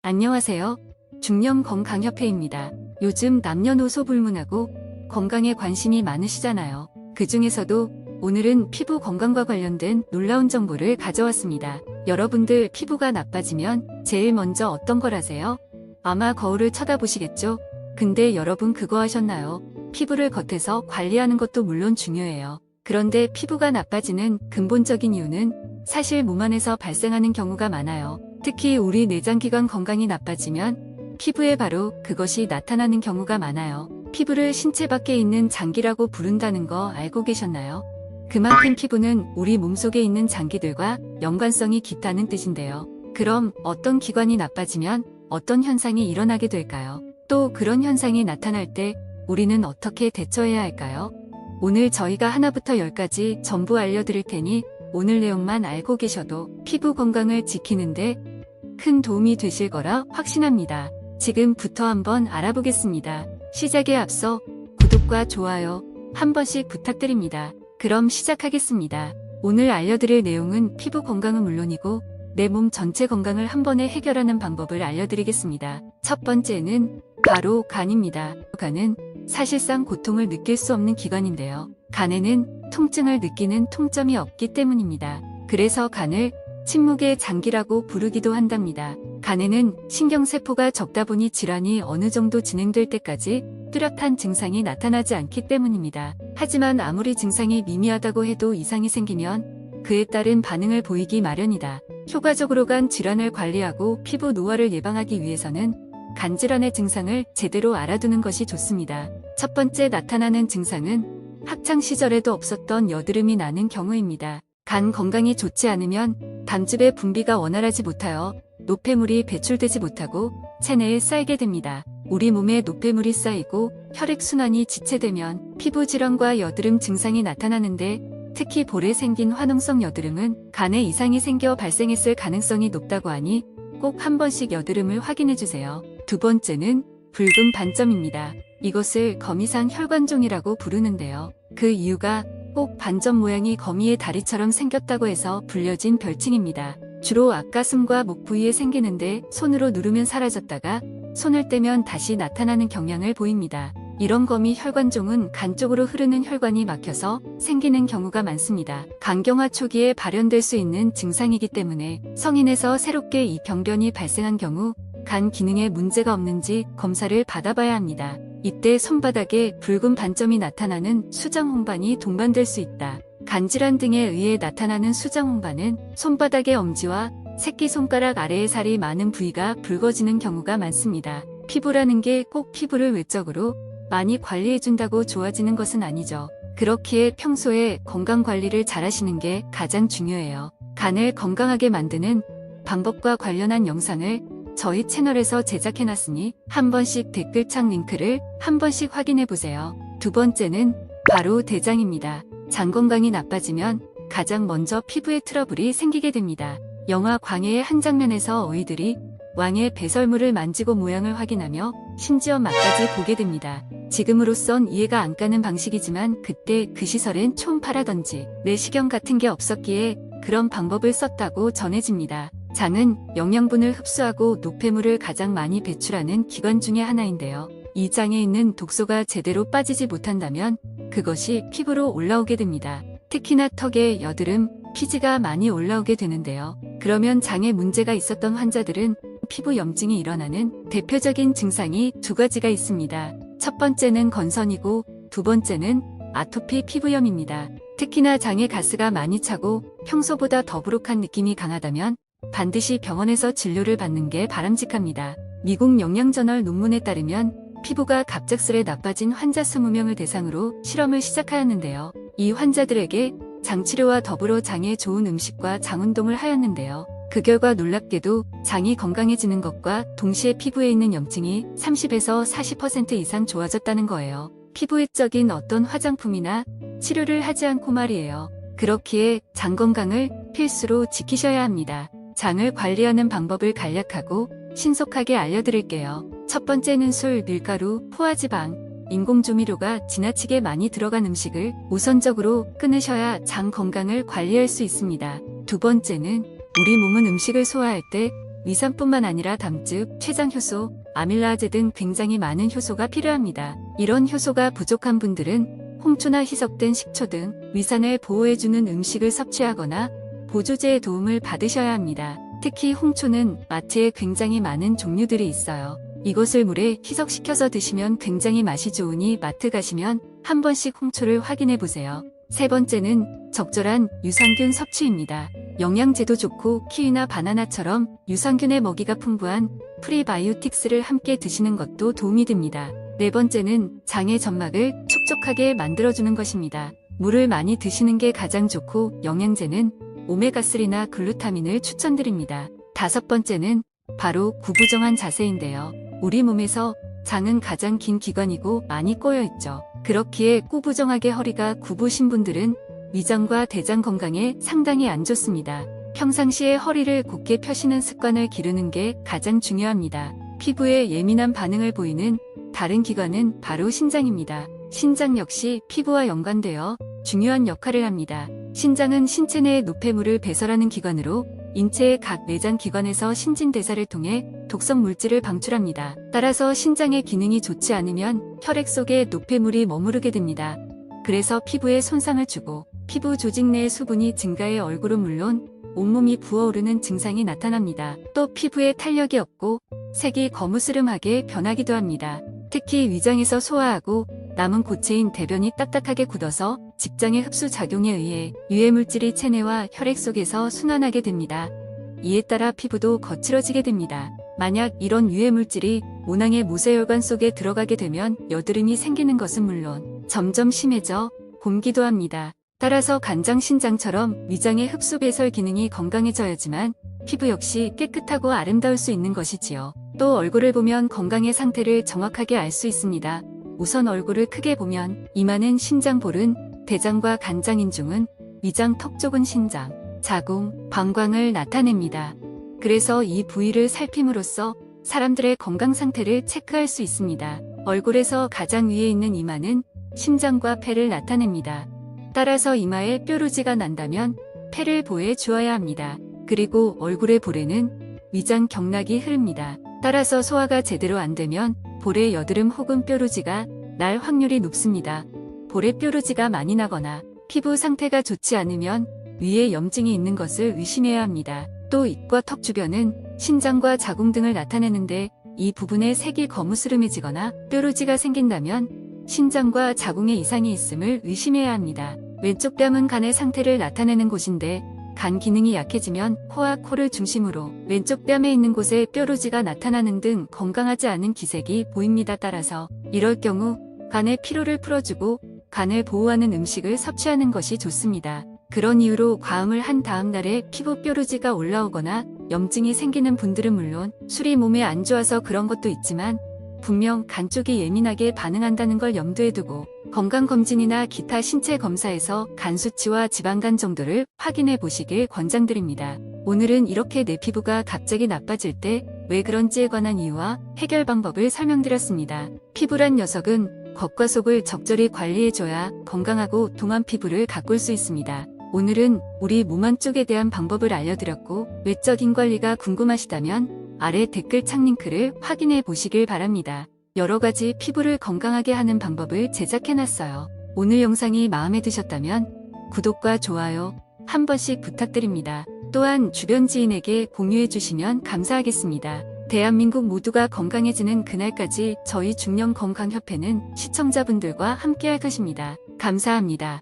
안녕하세요. 중년건강협회입니다. 요즘 남녀노소 불문하고 건강에 관심이 많으시잖아요. 그 중에서도 오늘은 피부 건강과 관련된 놀라운 정보를 가져왔습니다. 여러분들 피부가 나빠지면 제일 먼저 어떤 걸 하세요? 아마 거울을 쳐다보시겠죠? 근데 여러분 그거 하셨나요? 피부를 겉에서 관리하는 것도 물론 중요해요. 그런데 피부가 나빠지는 근본적인 이유는 사실 몸 안에서 발생하는 경우가 많아요. 특히 우리 내장기관 건강이 나빠지면 피부에 바로 그것이 나타나는 경우가 많아요. 피부를 신체 밖에 있는 장기라고 부른다는 거 알고 계셨나요? 그만큼 피부는 우리 몸속에 있는 장기들과 연관성이 깊다는 뜻인데요. 그럼 어떤 기관이 나빠지면 어떤 현상이 일어나게 될까요? 또 그런 현상이 나타날 때 우리는 어떻게 대처해야 할까요? 오늘 저희가 하나부터 10까지 전부 알려드릴 테니 오늘 내용만 알고 계셔도 피부 건강을 지키는데 큰 도움이 되실 거라 확신합니다. 지금부터 한번 알아보겠습니다. 시작에 앞서 구독과 좋아요 한 번씩 부탁드립니다. 그럼 시작하겠습니다. 오늘 알려드릴 내용은 피부 건강은 물론이고 내 몸 전체 건강을 한 번에 해결하는 방법을 알려드리겠습니다. 첫 번째는 바로 간입니다. 간은 사실상 고통을 느낄 수 없는 기관인데요. 간에는 통증을 느끼는 통점이 없기 때문입니다. 그래서 간을 침묵의 장기라고 부르기도 한답니다. 간에는 신경세포가 적다 보니 질환이 어느 정도 진행될 때까지 뚜렷한 증상이 나타나지 않기 때문입니다. 하지만 아무리 증상이 미미하다고 해도 이상이 생기면 그에 따른 반응을 보이기 마련이다. 효과적으로 간 질환을 관리하고 피부 노화를 예방하기 위해서는 간 질환의 증상을 제대로 알아두는 것이 좋습니다. 첫 번째 나타나는 증상은 학창 시절에도 없었던 여드름이 나는 경우입니다. 간 건강이 좋지 않으면 담즙의 분비가 원활하지 못하여 노폐물이 배출되지 못하고 체내에 쌓이게 됩니다. 우리 몸에 노폐물이 쌓이고 혈액순환이 지체되면 피부 질환과 여드름 증상이 나타나는데 특히 볼에 생긴 화농성 여드름은 간에 이상이 생겨 발생했을 가능성이 높다고 하니 꼭 한 번씩 여드름을 확인해주세요. 두 번째는 붉은 반점입니다. 이것을 거미상 혈관종이라고 부르는데요. 그 이유가 꼭 반점 모양이 거미의 다리처럼 생겼다고 해서 불려진 별칭입니다. 주로 앞가슴과 목 부위에 생기는데 손으로 누르면 사라졌다가 손을 떼면 다시 나타나는 경향을 보입니다. 이런 거미 혈관종은 간 쪽으로 흐르는 혈관이 막혀서 생기는 경우가 많습니다. 간경화 초기에 발현될 수 있는 증상이기 때문에 성인에서 새롭게 이 병변이 발생한 경우 간 기능에 문제가 없는지 검사를 받아봐야 합니다. 이때 손바닥에 붉은 반점이 나타나는 수정홍반이 동반될 수 있다. 간질환 등에 의해 나타나는 수정홍반은 손바닥의 엄지와 새끼손가락 아래의 살이 많은 부위가 붉어지는 경우가 많습니다. 피부라는 게 꼭 피부를 외적으로 많이 관리해준다고 좋아지는 것은 아니죠. 그렇기에 평소에 건강관리를 잘하시는 게 가장 중요해요. 간을 건강하게 만드는 방법과 관련한 영상을 저희 채널에서 제작해놨으니 한 번씩 댓글창 링크를 한 번씩 확인해보세요. 두 번째는 바로 대장입니다. 장 건강이 나빠지면 가장 먼저 피부에 트러블이 생기게 됩니다. 영화 광해의 한 장면에서 어이들이 왕의 배설물을 만지고 모양을 확인하며 심지어 맛까지 보게 됩니다. 지금으로선 이해가 안 가는 방식이지만 그때 그 시설엔 촌파라던지 내시경 같은 게 없었기에 그런 방법을 썼다고 전해집니다. 장은 영양분을 흡수하고 노폐물을 가장 많이 배출하는 기관 중에 하나인데요. 이 장에 있는 독소가 제대로 빠지지 못한다면 그것이 피부로 올라오게 됩니다. 특히나 턱에 여드름, 피지가 많이 올라오게 되는데요. 그러면 장에 문제가 있었던 환자들은 피부 염증이 일어나는 대표적인 증상이 두 가지가 있습니다. 첫 번째는 건선이고 두 번째는 아토피 피부염입니다. 특히나 장에 가스가 많이 차고 평소보다 더부룩한 느낌이 강하다면 반드시 병원에서 진료를 받는 게 바람직합니다. 미국 영양저널 논문에 따르면 피부가 갑작스레 나빠진 환자 20명을 대상으로 실험을 시작하였는데요. 이 환자들에게 장치료와 더불어 장에 좋은 음식과 장운동을 하였는데요. 그 결과 놀랍게도 장이 건강해지는 것과 동시에 피부에 있는 염증이 30에서 40% 이상 좋아졌다는 거예요. 피부 외적인 어떤 화장품이나 치료를 하지 않고 말이에요. 그렇기에 장 건강을 필수로 지키셔야 합니다. 장을 관리하는 방법을 간략하고 신속하게 알려드릴게요. 첫 번째는 술, 밀가루, 포화지방, 인공조미료가 지나치게 많이 들어간 음식을 우선적으로 끊으셔야 장 건강을 관리할 수 있습니다. 두 번째는 우리 몸은 음식을 소화할 때 위산뿐만 아니라 담즙, 췌장효소, 아밀라제 등 굉장히 많은 효소가 필요합니다. 이런 효소가 부족한 분들은 홍초나 희석된 식초 등 위산을 보호해주는 음식을 섭취하거나 보조제의 도움을 받으셔야 합니다. 특히 홍초는 마트에 굉장히 많은 종류들이 있어요. 이것을 물에 희석시켜서 드시면 굉장히 맛이 좋으니 마트 가시면 한 번씩 홍초를 확인해 보세요. 세 번째는 적절한 유산균 섭취입니다. 영양제도 좋고 키위나 바나나처럼 유산균의 먹이가 풍부한 프리바이오틱스를 함께 드시는 것도 도움이 됩니다. 네 번째는 장의 점막을 촉촉하게 만들어주는 것입니다. 물을 많이 드시는 게 가장 좋고 영양제는 오메가3나 글루타민을 추천드립니다. 다섯 번째는 바로 구부정한 자세인데요. 우리 몸에서 장은 가장 긴 기관이고 많이 꼬여있죠. 그렇기에 구부정하게 허리가 굽으신 분들은 위장과 대장 건강에 상당히 안 좋습니다. 평상시에 허리를 곧게 펴시는 습관을 기르는 게 가장 중요합니다. 피부에 예민한 반응을 보이는 다른 기관은 바로 신장입니다. 신장 역시 피부와 연관되어 중요한 역할을 합니다. 신장은 신체 내의 노폐물을 배설하는 기관으로 인체의 각 내장 기관에서 신진대사를 통해 독성 물질을 방출합니다. 따라서 신장의 기능이 좋지 않으면 혈액 속에 노폐물이 머무르게 됩니다. 그래서 피부에 손상을 주고 피부 조직 내의 수분이 증가해 얼굴은 물론 온몸이 부어오르는 증상이 나타납니다. 또 피부에 탄력이 없고 색이 거무스름하게 변하기도 합니다. 특히 위장에서 소화하고 남은 고체인 대변이 딱딱하게 굳어서 직장의 흡수 작용에 의해 유해물질이 체내와 혈액 속에서 순환하게 됩니다. 이에 따라 피부도 거칠어지게 됩니다. 만약 이런 유해물질이 모낭의 모세혈관 속에 들어가게 되면 여드름이 생기는 것은 물론 점점 심해져 곪기도 합니다. 따라서 간장, 신장처럼 위장의 흡수 배설 기능이 건강해져야지만 피부 역시 깨끗하고 아름다울 수 있는 것이지요. 또 얼굴을 보면 건강의 상태를 정확하게 알 수 있습니다. 우선 얼굴을 크게 보면 이마는 신장 볼은 대장과 간장 인중은 위장 턱 쪽은 신장, 자궁, 방광을 나타냅니다. 그래서 이 부위를 살핌으로써 사람들의 건강 상태를 체크할 수 있습니다. 얼굴에서 가장 위에 있는 이마는 심장과 폐를 나타냅니다. 따라서 이마에 뾰루지가 난다면 폐를 보호해 주어야 합니다. 그리고 얼굴의 볼에는 위장 경락이 흐릅니다. 따라서 소화가 제대로 안 되면 볼에 여드름 혹은 뾰루지가 날 확률이 높습니다. 볼에 뾰루지가 많이 나거나 피부 상태가 좋지 않으면 위에 염증이 있는 것을 의심해야 합니다. 또 입과 턱 주변은 신장과 자궁 등을 나타내는데 이 부분에 색이 거무스름해지거나 뾰루지가 생긴다면 신장과 자궁에 이상이 있음을 의심해야 합니다. 왼쪽 뺨은 간의 상태를 나타내는 곳인데 간 기능이 약해지면 코와 코를 중심으로 왼쪽 뺨에 있는 곳에 뾰루지가 나타나는 등 건강하지 않은 기색이 보입니다. 따라서 이럴 경우 간의 피로를 풀어주고 간을 보호하는 음식을 섭취하는 것이 좋습니다. 그런 이유로 과음을 한 다음 날에 피부 뾰루지가 올라오거나 염증이 생기는 분들은 물론 술이 몸에 안 좋아서 그런 것도 있지만 분명 간 쪽이 예민하게 반응한다는 걸 염두에 두고 건강검진이나 기타 신체 검사에서 간 수치와 지방간 정도를 확인해 보시길 권장드립니다. 오늘은 이렇게 내 피부가 갑자기 나빠질 때 왜 그런지에 관한 이유와 해결 방법을 설명드렸습니다. 피부란 녀석은 겉과 속을 적절히 관리해줘야 건강하고 동안 피부를 가꿀 수 있습니다. 오늘은 우리 몸 안쪽에 대한 방법을 알려드렸고 외적인 관리가 궁금하시다면 아래 댓글창 링크를 확인해 보시길 바랍니다. 여러가지 피부를 건강하게 하는 방법을 제작해놨어요. 오늘 영상이 마음에 드셨다면 구독과 좋아요 한 번씩 부탁드립니다. 또한 주변 지인에게 공유해 주시면 감사하겠습니다. 대한민국 모두가 건강해지는 그날까지 저희 중년건강협회는 시청자분들과 함께할 것입니다. 감사합니다.